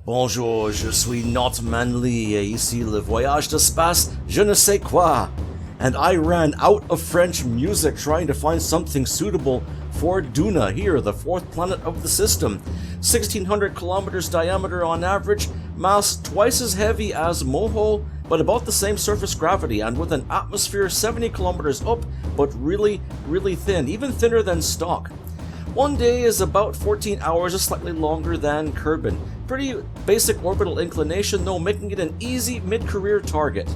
Bonjour, je suis not manly, et ici le voyage d'espace, je ne sais quoi. And I ran out of French music trying to find something suitable for Duna here, the fourth planet of the system. 1,600 kilometers diameter on average, mass twice as heavy as Moho, but about the same surface gravity, and with an atmosphere 70 kilometers up, but really, really thin, even thinner than stock. One day is about 14 hours, just slightly longer than Kerbin. Pretty basic orbital inclination though, making it an easy mid-career target.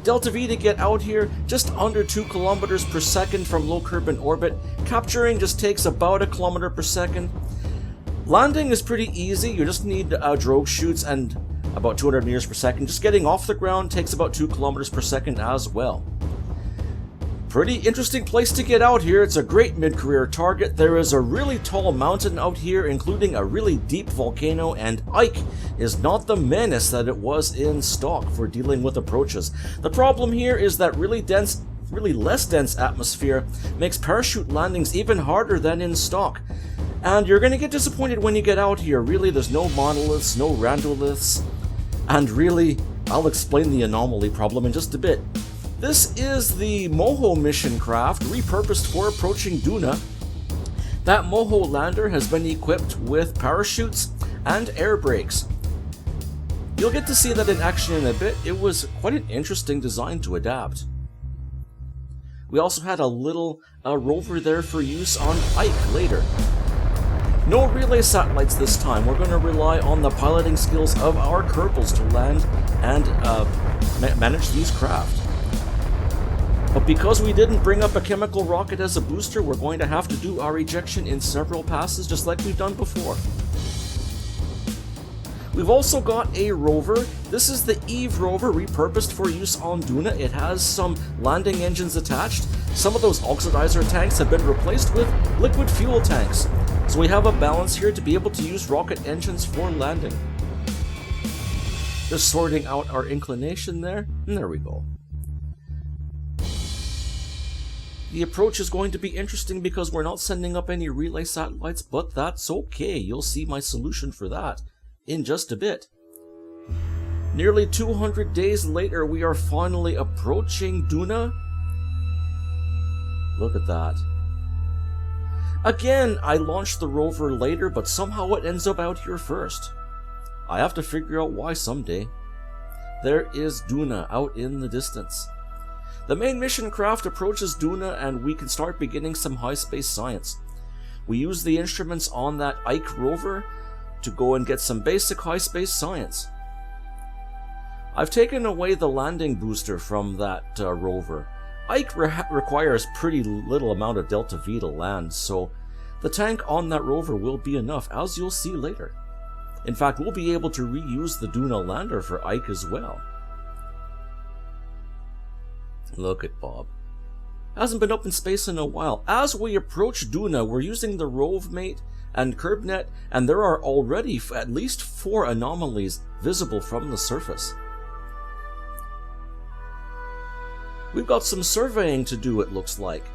Delta V to get out here, just under 2 kilometers per second from low Kerbin orbit. Capturing just takes about a kilometer per second. Landing is pretty easy, you just need drogue chutes and about 200 meters per second. Just getting off the ground takes about 2 kilometers per second as well. Pretty interesting place to get out here. It's a great mid-career target. There is a really tall mountain out here, including a really deep volcano, and Ike is not the menace that it was in stock for dealing with approaches. The problem here is that really less dense atmosphere makes parachute landings even harder than in stock. And you're going to get disappointed when you get out here. Really, there's no monoliths, no randoliths, and really, I'll explain the anomaly problem in just a bit. This is the Moho mission craft, repurposed for approaching Duna. That Moho lander has been equipped with parachutes and air brakes. You'll get to see that in action in a bit. It was quite an interesting design to adapt. We also had a little rover there for use on Ike later. No relay satellites this time. We're going to rely on the piloting skills of our Kerbals to land and manage these craft. But because we didn't bring up a chemical rocket as a booster, we're going to have to do our ejection in several passes, just like we've done before. We've also got a rover. This is the Eve rover, repurposed for use on Duna. It has some landing engines attached. Some of those oxidizer tanks have been replaced with liquid fuel tanks. So we have a balance here to be able to use rocket engines for landing. Just sorting out our inclination there, and there we go. The approach is going to be interesting because we're not sending up any relay satellites, but that's okay. You'll see my solution for that in just a bit. Nearly 200 days later, we are finally approaching Duna. Look at that. Again, I launched the rover later, but somehow it ends up out here first. I have to figure out why someday. There is Duna out in the distance. The main mission craft approaches Duna and we can start beginning some high space science. We use the instruments on that Ike rover to go and get some basic high space science. I've taken away the landing booster from that rover. Ike requires pretty little amount of Delta V to land, so the tank on that rover will be enough, as you'll see later. In fact, we'll be able to reuse the Duna lander for Ike as well. Look at Bob. Hasn't been up in space in a while. As we approach Duna, we're using the RoveMate and KerbNet, and there are already at least 4 anomalies visible from the surface. We've got some surveying to do, it looks like.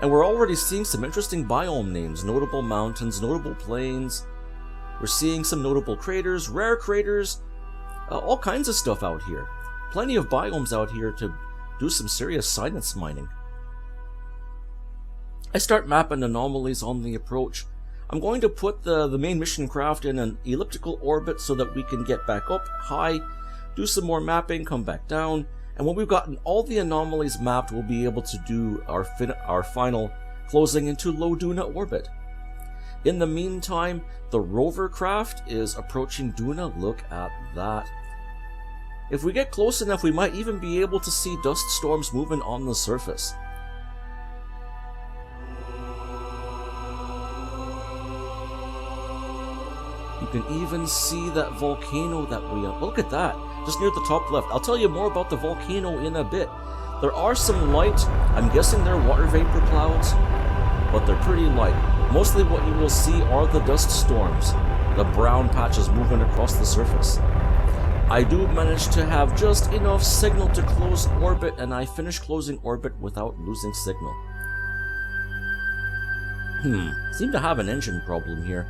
And we're already seeing some interesting biome names, notable mountains, notable plains. We're seeing some notable craters, rare craters, all kinds of stuff out here. Plenty of biomes out here to do some serious science mining. I start mapping anomalies on the approach. I'm going to put the main mission craft in an elliptical orbit so that we can get back up high, do some more mapping, come back down, and when we've gotten all the anomalies mapped, we'll be able to do our final closing into low Duna orbit. In the meantime, the rover craft is approaching Duna. Look at that. If we get close enough, we might even be able to see dust storms moving on the surface. You can even see that volcano that we... Look at that, just near the top left. I'll tell you more about the volcano in a bit. There are some light, I'm guessing they're water vapor clouds, but they're pretty light. Mostly what you will see are the dust storms, the brown patches moving across the surface. I do manage to have just enough signal to close orbit, and I finish closing orbit without losing signal. Seem to have an engine problem here.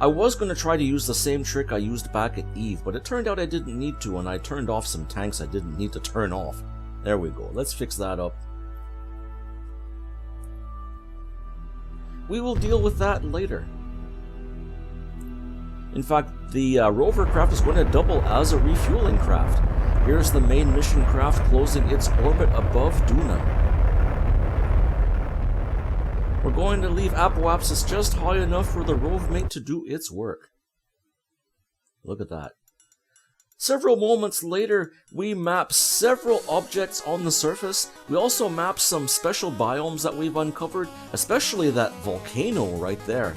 I was going to try to use the same trick I used back at Eve, but it turned out I didn't need to, and I turned off some tanks I didn't need to turn off. There we go. Let's fix that up. We will deal with that later. In fact, the rover craft is going to double as a refueling craft. Here's the main mission craft closing its orbit above Duna. We're going to leave Apoapsis just high enough for the rove mate to do its work. Look at that. Several moments later, we map several objects on the surface. We also map some special biomes that we've uncovered, especially that volcano right there.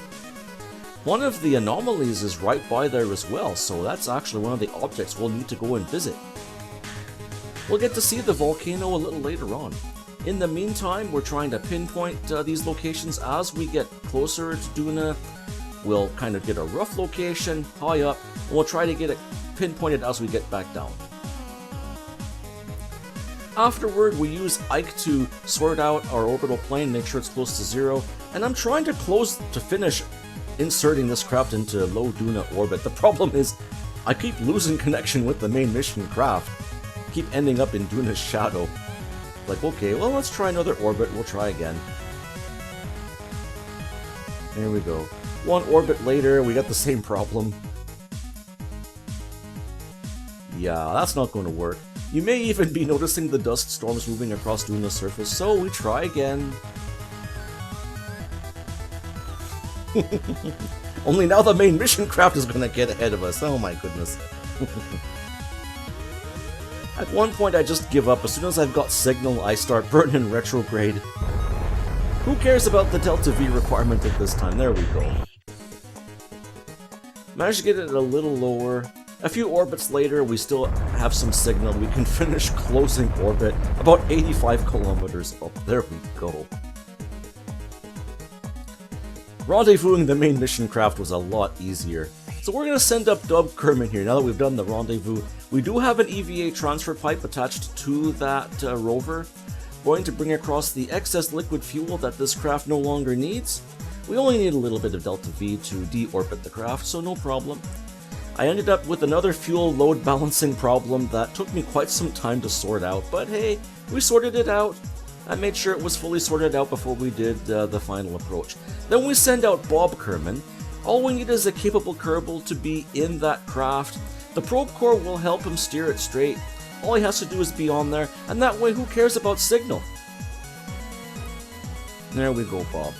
One of the anomalies is right by there as well, so that's actually one of the objects we'll need to go and visit. We'll get to see the volcano a little later on. In the meantime, we're trying to pinpoint these locations as we get closer to Duna. We'll kind of get a rough location, high up, and we'll try to get it pinpointed as we get back down. Afterward, we use Ike to sort out our orbital plane, make sure it's close to zero, and I'm trying to finish inserting this craft into low Duna orbit. The problem is, I keep losing connection with the main mission craft. Keep ending up in Duna's shadow. Like, okay, well, let's try another orbit, we'll try again. There we go. One orbit later, we got the same problem. Yeah, that's not going to work. You may even be noticing the dust storms moving across Duna's surface, so we try again. Only now the main mission craft is going to get ahead of us. Oh my goodness. At one point I just give up. As soon as I've got signal, I start burning retrograde. Who cares about the Delta V requirement at this time? There we go. Managed to get it a little lower. A few orbits later, we still have some signal. We can finish closing orbit about 85 kilometers up. There we go. Rendezvousing the main mission craft was a lot easier. So we're going to send up Dub Kerman here, now that we've done the rendezvous. We do have an EVA transfer pipe attached to that rover, going to bring across the excess liquid fuel that this craft no longer needs. We only need a little bit of Delta V to de-orbit the craft, so no problem. I ended up with another fuel load balancing problem that took me quite some time to sort out, but hey, we sorted it out. I made sure it was fully sorted out before we did the final approach. Then we send out Bob Kerman. All we need is a capable Kerbal to be in that craft. The probe core will help him steer it straight. All he has to do is be on there, and that way who cares about signal? There we go, Bob.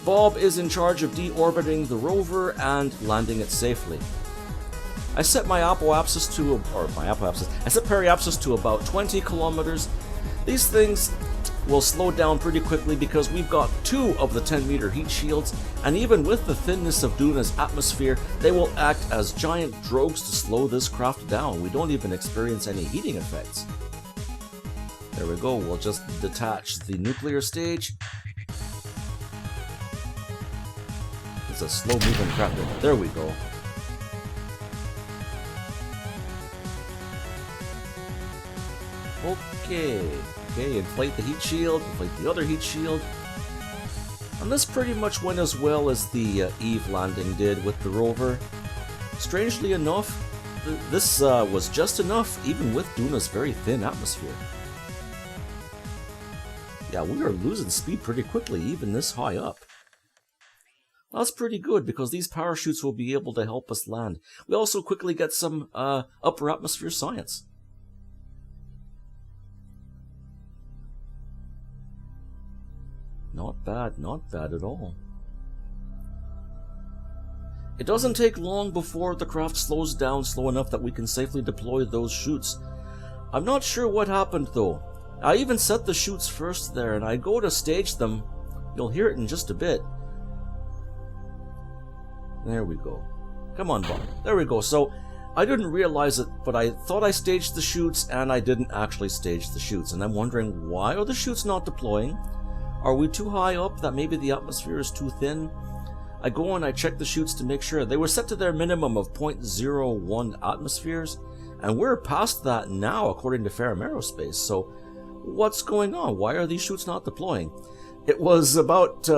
Bob is in charge of deorbiting the rover and landing it safely. I set my apoapsis to, I set periapsis to about 20 kilometers. These things will slow down pretty quickly because we've got 2 of the 10-meter heat shields, and even with the thinness of Duna's atmosphere, they will act as giant drogues to slow this craft down. We don't even experience any heating effects. There we go, we'll just detach the nuclear stage. It's a slow-moving craft. There we go. Okay, inflate the heat shield, inflate the other heat shield. And this pretty much went as well as the Eve landing did with the rover. Strangely enough, this was just enough even with Duna's very thin atmosphere. Yeah, we are losing speed pretty quickly even this high up. That's pretty good because these parachutes will be able to help us land. We also quickly get some upper atmosphere science. Not bad at all. It doesn't take long before the craft slows down slow enough that we can safely deploy those chutes. I'm not sure what happened though. I even set the chutes first there, and I go to stage them. You'll hear it in just a bit. There we go. Come on, Bob. There we go. So, I didn't realize it, but I thought I staged the chutes, and I didn't actually stage the chutes. And I'm wondering, why are the chutes not deploying? Are we too high up that maybe the atmosphere is too thin? I go and I check the chutes to make sure. They were set to their minimum of 0.01 atmospheres, and we're past that now according to Ferrum Aerospace. So, what's going on? Why are these chutes not deploying? It was about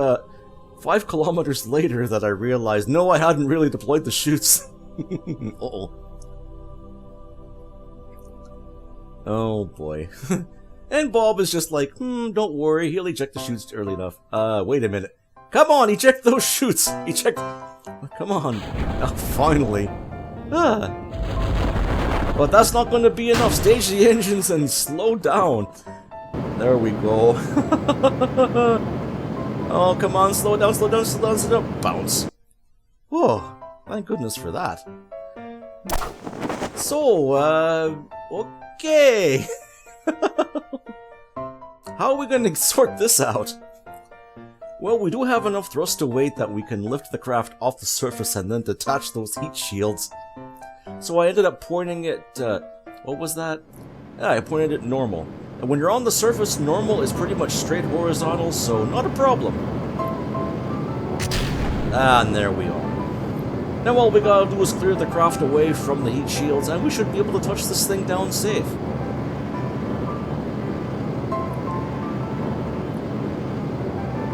5 kilometers later that I realized, no, I hadn't really deployed the chutes. Uh-oh. Oh boy. And Bob is just like, don't worry, he'll eject the chutes early enough. Wait a minute. Come on, eject those chutes! Eject... Come on. Oh, finally. But that's not going to be enough. Stage the engines and slow down. There we go. Oh, come on, slow down, slow down, slow down, slow down. Bounce. Whoa, thank goodness for that. So, okay. How are we going to sort this out? Well, we do have enough thrust to weight that we can lift the craft off the surface and then detach those heat shields. So I ended up pointing it, what was that? Yeah, I pointed it normal. And when you're on the surface, normal is pretty much straight horizontal, so not a problem. And there we are. Now all we gotta do is clear the craft away from the heat shields, and we should be able to touch this thing down safe.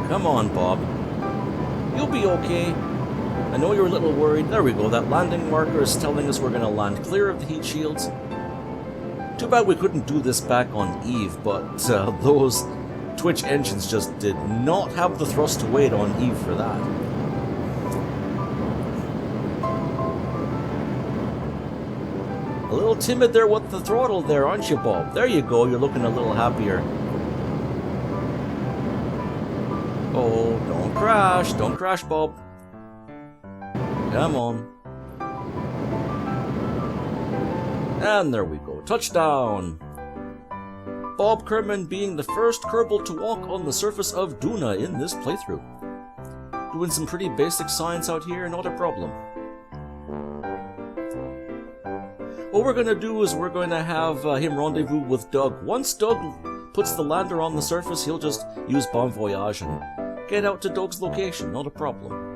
Come on, Bob. You'll be okay. I know you're a little worried. There we go, that landing marker is telling us we're gonna land clear of the heat shields. Too bad we couldn't do this back on Eve, but those Twitch engines just did not have the thrust to weight on Eve for that. A little timid there with the throttle there, aren't you, Bob? There you go, you're looking a little happier. Oh, don't crash, Bob. Come on. And there we go, touchdown! Bob Kerman being the first Kerbal to walk on the surface of Duna in this playthrough. Doing some pretty basic science out here, not a problem. What we're going to do is we're going to have him rendezvous with Doug. Once Doug puts the lander on the surface, he'll just use Bon Voyage and get out to Doug's location, not a problem.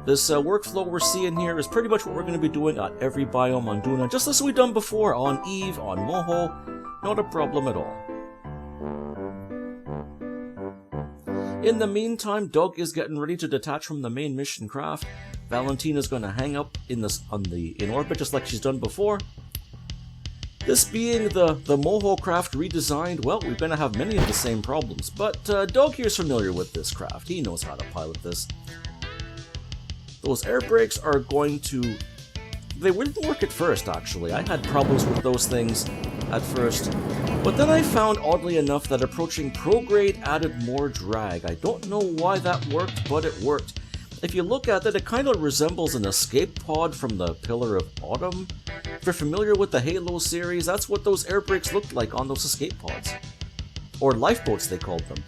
This workflow we're seeing here is pretty much what we're going to be doing at every biome on Duna, just as we've done before on Eve, on Moho, not a problem at all. In the meantime, Doug is getting ready to detach from the main mission craft. Valentina's going to hang up in orbit just like she's done before. This being the Moho craft redesigned, well, we're going to have many of the same problems, but Doug here's familiar with this craft. He knows how to pilot this. Those air brakes are going to... They wouldn't work at first, actually. I had problems with those things at first. But then I found, oddly enough, that approaching prograde added more drag. I don't know why that worked, but it worked. If you look at it, it kind of resembles an escape pod from the Pillar of Autumn. If you're familiar with the Halo series, that's what those air brakes looked like on those escape pods. Or lifeboats, they called them.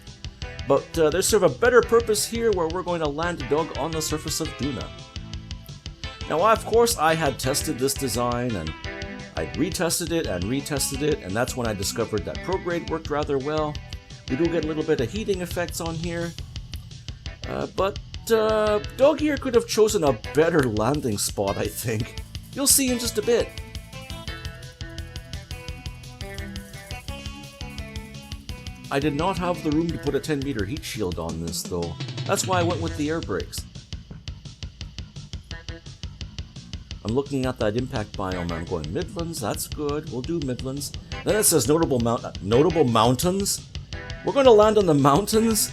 But they serve a better purpose here where we're going to land Doug on the surface of Duna. Now, of course, I had tested this design, and I'd retested it, and that's when I discovered that prograde worked rather well. We do get a little bit of heating effects on here. But Doug here could have chosen a better landing spot, I think. You'll see in just a bit. I did not have the room to put a 10-meter heat shield on this, though. That's why I went with the air brakes. I'm looking at that impact biome, I'm going Midlands, that's good, we'll do Midlands. Then it says notable mountains? We're going to land on the mountains?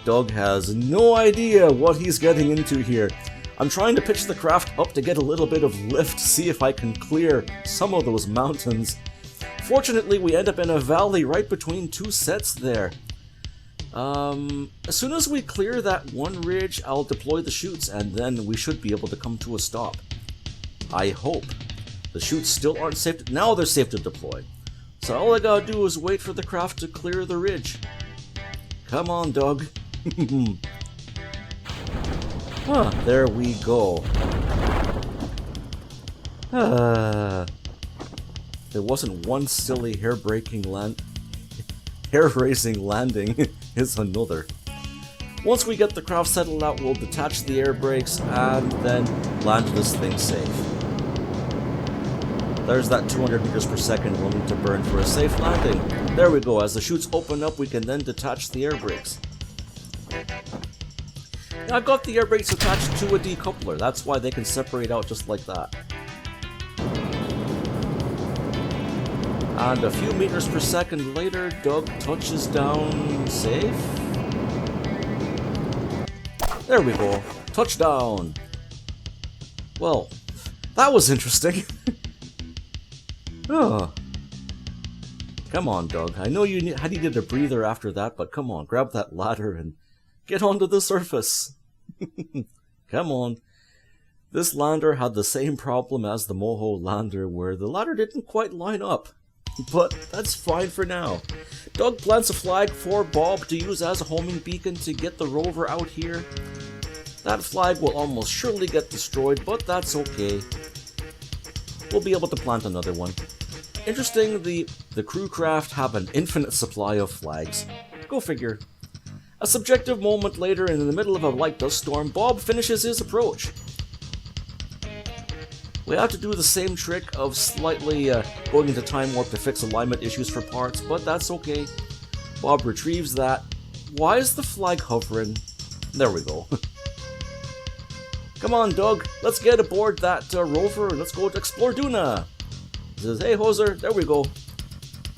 Doug has no idea what he's getting into here. I'm trying to pitch the craft up to get a little bit of lift, see if I can clear some of those mountains. Fortunately, we end up in a valley right between two sets there. As soon as we clear that one ridge, I'll deploy the chutes, and then we should be able to come to a stop. I hope. The chutes still aren't safe now they're safe to deploy. So all I gotta do is wait for the craft to clear the ridge. Come on, Doug. There we go. There wasn't one silly hair-raising landing, is another. Once we get the craft settled out, we'll detach the air brakes and then land this thing safe. There's that 200 meters per second we'll need to burn for a safe landing. There we go. As the chutes open up, we can then detach the air brakes. Now, I've got the air brakes attached to a decoupler. That's why they can separate out just like that. And a few meters per second later, Doug touches down safe. There we go. Touchdown. Well, that was interesting. Oh. Come on, Doug. I know you needed a breather after that, but come on, grab that ladder and get onto the surface. Come on. This lander had the same problem as the Moho lander, where the ladder didn't quite line up. But that's fine for now. Doug plants a flag for Bob to use as a homing beacon to get the rover out here. That flag will almost surely get destroyed, but that's okay. We'll be able to plant another one. Interesting, the crew craft have an infinite supply of flags. Go figure. A subjective moment later, in the middle of a light dust storm, Bob finishes his approach. We have to do the same trick of slightly going into time warp to fix alignment issues for parts, but that's okay. Bob retrieves that. Why is the flag hovering? There we go. Come on, Doug, let's get aboard that rover and let's go to explore Duna. He says, hey, Hoser, there we go.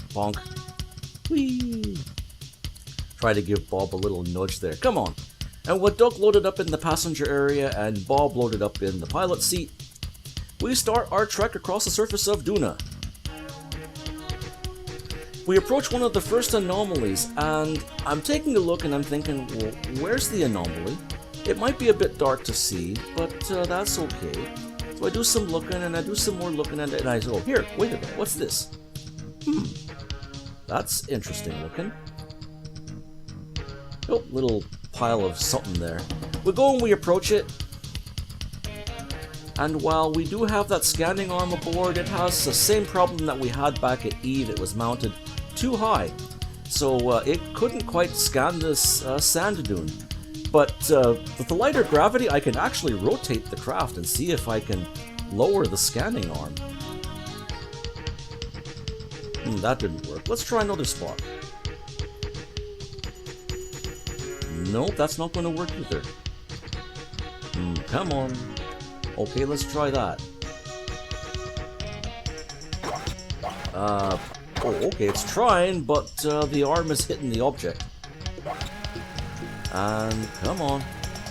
Bonk. Whee! Try to give Bob a little nudge there. Come on. And with Doug loaded up in the passenger area and Bob loaded up in the pilot seat, we start our trek across the surface of Duna. We approach one of the first anomalies, and I'm taking a look and I'm thinking, well, where's the anomaly? It might be a bit dark to see, but that's okay. So I do some looking, and I do some more looking, and I go, here, wait a minute, what's this? That's interesting looking. Oh, little pile of something there. We go and we approach it. And while we do have that scanning arm aboard, it has the same problem that we had back at Eve. It was mounted too high, so it couldn't quite scan this sand dune. But with the lighter gravity, I can actually rotate the craft and see if I can lower the scanning arm. That didn't work. Let's try another spot. Nope, that's not going to work either. Come on. Okay, let's try that. Oh, okay, it's trying, but the arm is hitting the object. And come on.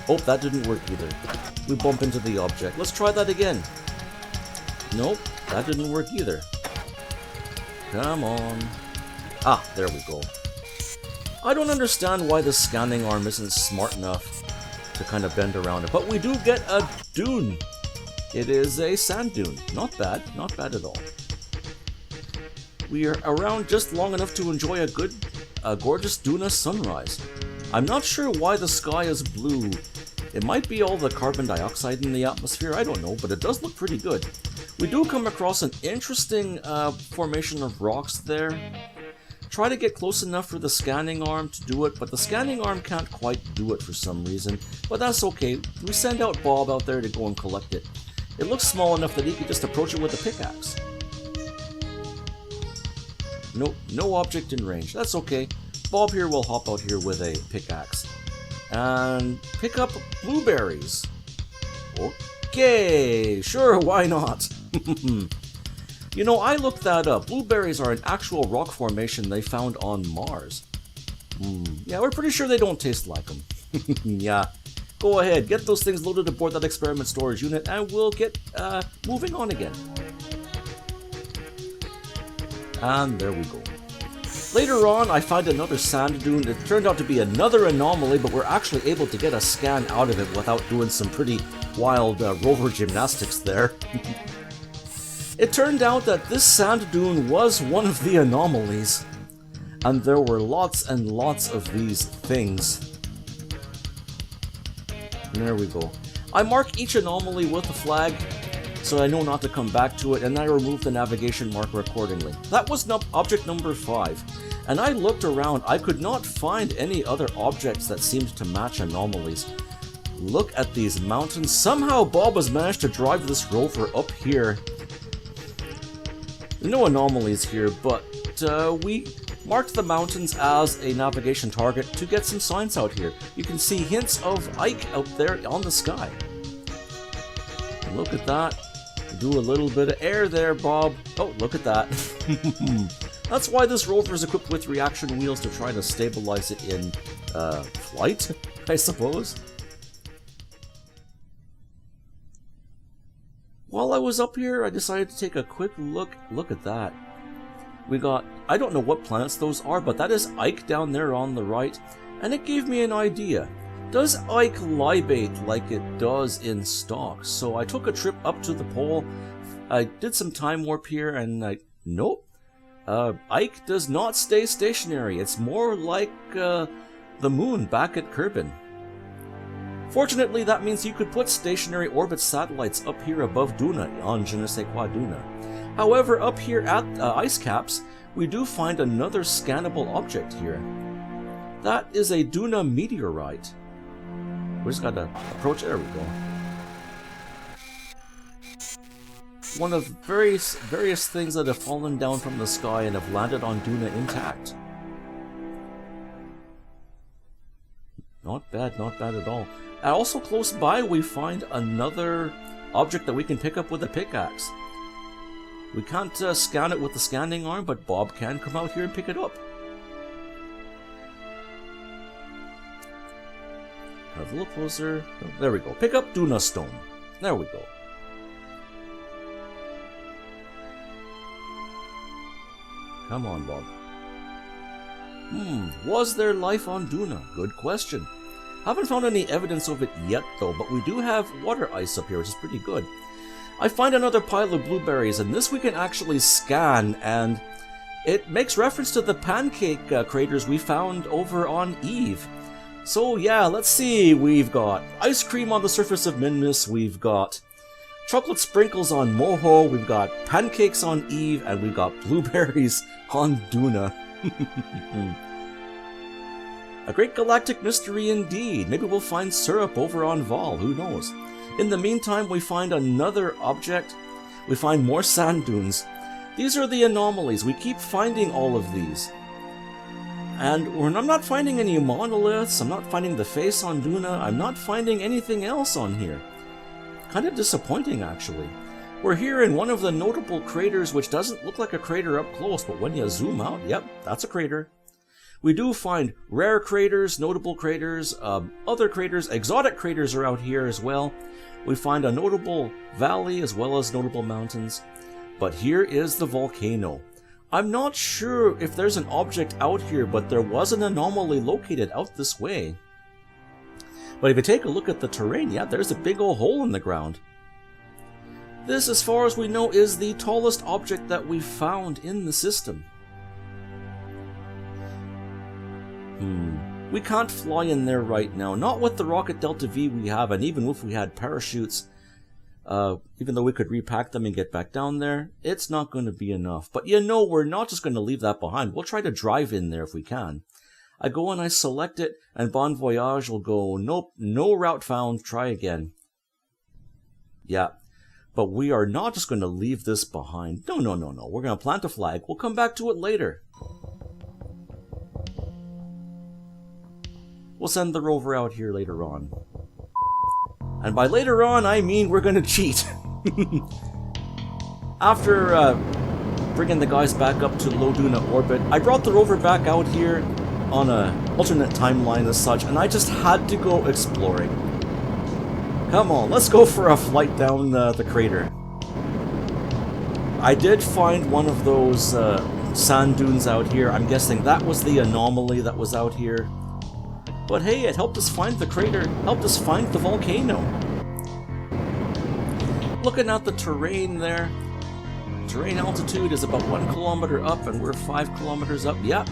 Oh, that didn't work either. We bump into the object. Let's try that again. Nope, that didn't work either. Come on. Ah, there we go. I don't understand why the scanning arm isn't smart enough to kind of bend around it, but we do get a dune. It is a sand dune. Not bad at all. We are around just long enough to enjoy a gorgeous Duna sunrise. I'm not sure why the sky is blue. It might be all the carbon dioxide in the atmosphere, I don't know, but it does look pretty good. We do come across an interesting formation of rocks there. Try to get close enough for the scanning arm to do it, but the scanning arm can't quite do it for some reason. But that's okay. We send out Bob out there to go and collect it. It looks small enough that he could just approach it with a pickaxe. Nope, no object in range. That's okay. Bob here will hop out here with a pickaxe and pick up blueberries. Okay, sure, why not? You know, I looked that up. Blueberries are an actual rock formation they found on Mars. Yeah, we're pretty sure they don't taste like them. Yeah, go ahead, get those things loaded aboard that experiment storage unit and we'll get moving on again. And there we go. Later on, I find another sand dune. It turned out to be another anomaly, but we're actually able to get a scan out of it without doing some pretty wild rover gymnastics there. It turned out that this sand dune was one of the anomalies, and there were lots and lots of these things. And there we go. I mark each anomaly with a flag, so I know not to come back to it, and I remove the navigation marker accordingly. That was object number 5, and I looked around. I could not find any other objects that seemed to match anomalies. Look at these mountains. Somehow Bob has managed to drive this rover up here. No anomalies here, but we marked the mountains as a navigation target to get some signs out here. You can see hints of Ike out there on the sky. And look at that. Do a little bit of air there, Bob. Oh, look at that. That's why this rover is equipped with reaction wheels to try to stabilize it in flight, I suppose. While I was up here, I decided to take a quick look. Look at that. We got, I don't know what planets those are, but that is Ike down there on the right, and it gave me an idea. Does Ike libate like it does in stock? So I took a trip up to the pole, I did some time warp here, and nope. Ike does not stay stationary. It's more like the moon back at Kerbin. Fortunately, that means you could put stationary orbit satellites up here above Duna on JNSQ Duna. However, up here at ice caps, we do find another scannable object here. That is a Duna meteorite. We just gotta approach. There we go. One of various things that have fallen down from the sky and have landed on Duna intact. Not bad at all. And also close by we find another object that we can pick up with a pickaxe. We can't scan it with the scanning arm, but Bob can come out here and pick it up. A little closer. Oh, there we go. Pick up Duna stone. There we go. Come on, Bob. Was there life on Duna? Good question. Haven't found any evidence of it yet, though, but we do have water ice up here, which is pretty good. I find another pile of blueberries, and this we can actually scan, and it makes reference to the pancake craters we found over on Eve. So yeah, let's see, we've got ice cream on the surface of Minmus, we've got chocolate sprinkles on Moho, we've got pancakes on Eve, and we've got blueberries on Duna. A great galactic mystery indeed. Maybe we'll find syrup over on Vol, who knows. In the meantime, we find another object. We find more sand dunes. These are the anomalies. We keep finding all of these. And I'm not finding any monoliths, I'm not finding the face on Duna, I'm not finding anything else on here. Kind of disappointing, actually. We're here in one of the notable craters, which doesn't look like a crater up close, but when you zoom out, yep, that's a crater. We do find rare craters, notable craters, other craters, exotic craters are out here as well. We find a notable valley as well as notable mountains. But here is the volcano. I'm not sure if there's an object out here, but there was an anomaly located out this way. But if you take a look at the terrain, yeah, there's a big old hole in the ground. This, as far as we know, is the tallest object that we've found in the system. We can't fly in there right now, not with the Rocket Delta V we have, and even if we had parachutes, even though we could repack them and get back down there, it's not going to be enough. But you know, we're not just going to leave that behind. We'll try to drive in there if we can. I go and I select it, and Bon Voyage will go, nope, no route found, try again. Yeah, but we are not just going to leave this behind. No. We're going to plant a flag. We'll come back to it later. We'll send the rover out here later on. And by later on, I mean we're gonna cheat. After bringing the guys back up to low Duna orbit, I brought the rover back out here on an alternate timeline as such, and I just had to go exploring. Come on, let's go for a flight down the crater. I did find one of those sand dunes out here. I'm guessing that was the anomaly that was out here. But hey, it helped us find the crater, helped us find the volcano. Looking at the terrain there, terrain altitude is about 1 kilometer up and we're 5 kilometers up. Yep,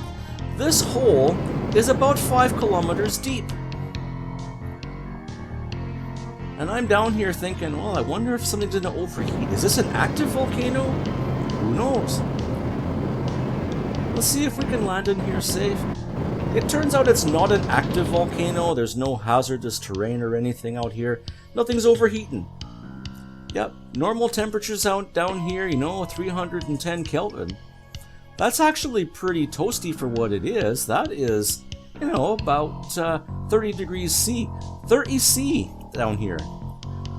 this hole is about 5 kilometers deep. And I'm down here thinking, well, I wonder if something's gonna overheat. Is this an active volcano? Who knows? Let's see if we can land in here safe. It turns out it's not an active volcano. There's no hazardous terrain or anything out here. Nothing's overheating. Yep, normal temperatures out down here, you know, 310 Kelvin. That's actually pretty toasty for what it is. That is, you know, about 30 degrees C, 30 C down here.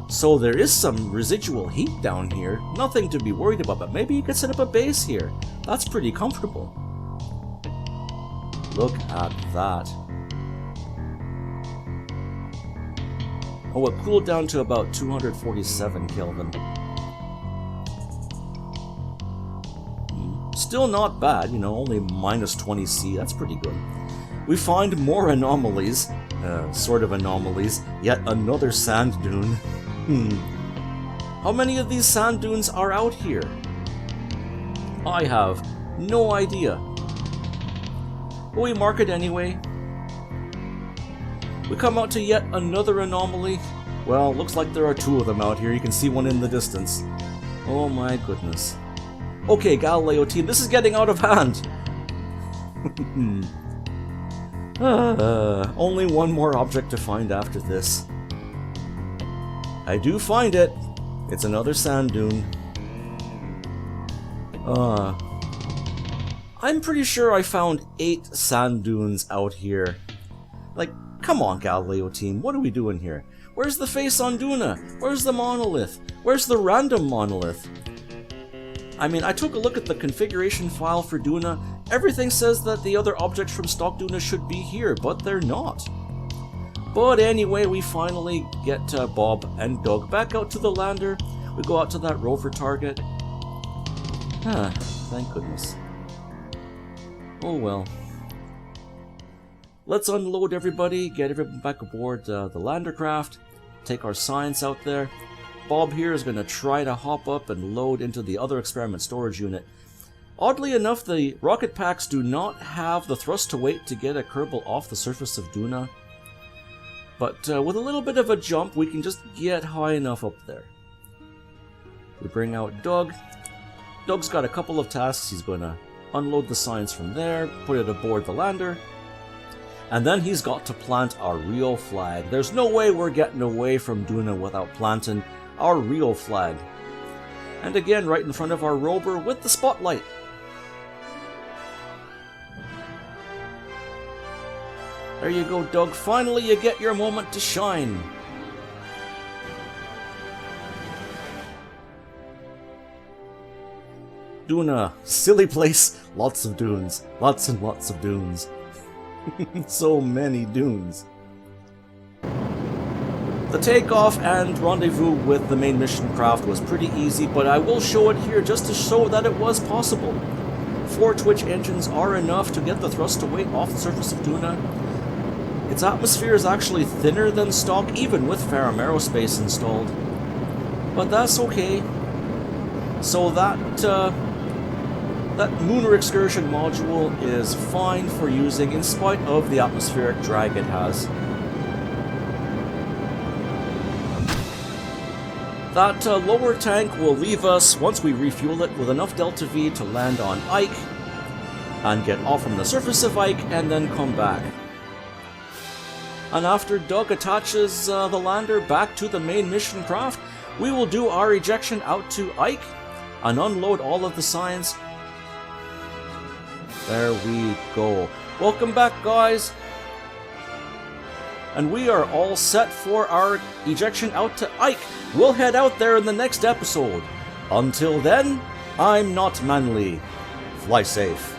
So there is some residual heat down here. Nothing to be worried about, but maybe you could set up a base here. That's pretty comfortable. Look at that. Oh, it cooled down to about 247 Kelvin. Still not bad, you know, only minus 20 C, that's pretty good. We find more anomalies, sort of anomalies, yet another sand dune. How many of these sand dunes are out here? I have no idea. But we mark it anyway. We come out to yet another anomaly. Well, looks like there are two of them out here. You can see one in the distance. Oh my goodness. Okay, Galileo team, this is getting out of hand. Only one more object to find after this. I do find it. It's another sand dune. I'm pretty sure I found 8 sand dunes out here. Like, come on, Galileo team, what are we doing here? Where's the face on Duna? Where's the monolith? Where's the random monolith? I mean, I took a look at the configuration file for Duna. Everything says that the other objects from stock Duna should be here, but they're not. But anyway, we finally get Bob and Doug back out to the lander. We go out to that rover target. Thank goodness. Oh well. Let's unload everybody, get everyone back aboard the lander craft, take our science out there. Bob here is going to try to hop up and load into the other experiment storage unit. Oddly enough, the rocket packs do not have the thrust to weight to get a Kerbal off the surface of Duna. But with a little bit of a jump, we can just get high enough up there. We bring out Doug. Doug's got a couple of tasks. He's going to unload the science from there, put it aboard the lander, and then he's got to plant our real flag. There's no way we're getting away from Duna without planting our real flag. And again, right in front of our rover with the spotlight. There you go, Doug. Finally you get your moment to shine. Duna, silly place, lots of dunes, lots and lots of dunes. So many dunes. The takeoff and rendezvous with the main mission craft was pretty easy, but I will show it here just to show that it was possible. 4 twitch engines are enough to get the thrust to weight off the surface of Duna. Its atmosphere is actually thinner than stock, even with Ferrum Aerospace installed. But that's okay. So that lunar excursion module is fine for using in spite of the atmospheric drag it has. That lower tank will leave us, once we refuel it, with enough Delta V to land on Ike and get off from the surface of Ike and then come back. And after Doug attaches the lander back to the main mission craft, we will do our ejection out to Ike and unload all of the science. There we go. Welcome back, guys. And we are all set for our ejection out to Ike. We'll head out there in the next episode. Until then, I'm not Manly. Fly safe.